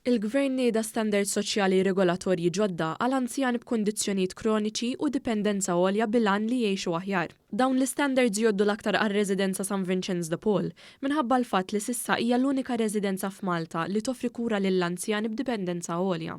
Il-Gvern nieda standards soċjali regolatorji ġodda għal anzjani b'kondizzjonijiet kroniċi u dipendenza għolja bil-għan li jgħixu aħjar. Dawn l-standards joddu l-aktar għal-residenza San Vincenz de Paul minħabba l-fatt li sissa hija l-unika residenza f'Malta li toffri kura lill-anzjani b'dipendenza għolja.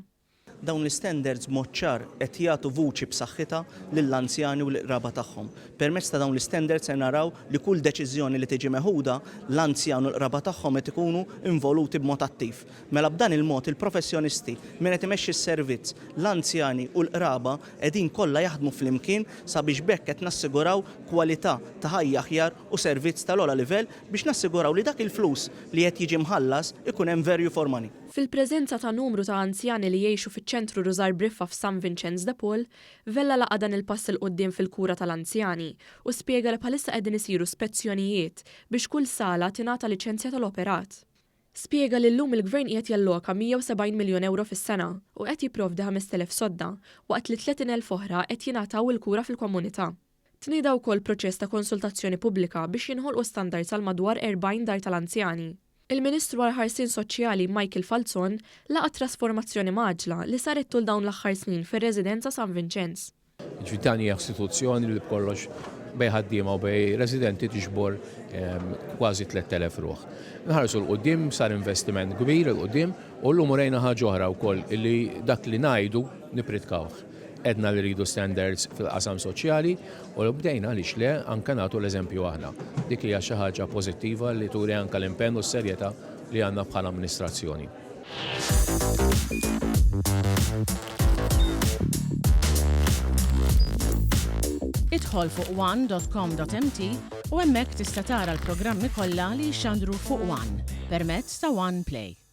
Dawn l-standards mod ċar qed jagħtu vuċi b'saħħitha lill-anzjani u l-qraba tagħhom. Permezz ta' dawn l-standards se naraw li kull deċiżjoni li tiġi meħuda l-anzjan u l-qraba tagħhom qed ikunu involuti b'mod attiv. Mela b'dan il-mod il-professjonisti min qed imexxi s-servizz, l-anzjani u l-qraba qegħdin kollha jaħdmu flimkien sabiex bekk qed nassiguraw kwalità ta' ħajja aħjar u servizz tal-ogħla livell biex nassiguraw li dak il-flus li qed jiġi mħallas ikun hemm value for money. Fil-preżenza ta' numru ta' anzjani li jgħixu fiċ-ċentru Rużar Briffa f'San Vincenz de Paul, Vella laqa dan il-pass il qudiem fil-kura tal-anzjani u spjega li bħalissa qegħdin isiru spezzjonijiet biex kull sala tingħata liċenzja tal-operat. Spjega li llum il-Gvern qiegħed jalloka 170 miljun euro fis-sena u qed jipprovdi 5,000 sodda waqt li 30,000 oħra qed jingħataw il-kura fil-komunità. Tnieda wkoll proċess ta' konsultazzjoni pubblika biex jinħolqu standards għal madwar 40 dar tal-anzjani. Il-Ministru għal-Ħarsien Soċjali Michael Falzon laqa trasformazzjoni maġla li saret tul dawn l-aħħar snin fir-residenza San Vincenz. Dan hija istituzzjoni li b'kollox bej ħaddiema u bej residenti tiġbor kważi 3,000 ruħ. Nħarsu l-qudiem sar investiment kbir il-qudiem u llum rejna ħaġa oħra wkoll li dak li ngħidu nipritkawh. Edna li rridu standards fil-qasam soċjali u bdejna għaliex le anke nagħtu l-eżempju aħna. Dik hija xi ħaġa pożittiva li turi anke l-impenn u s-serjetà li għandna bħala amministrazzjoni. Idħol fuq one.com.mt u hemmhekk tista' tara l-programmi kollha li jxandru fuq One permezz ta' One Play.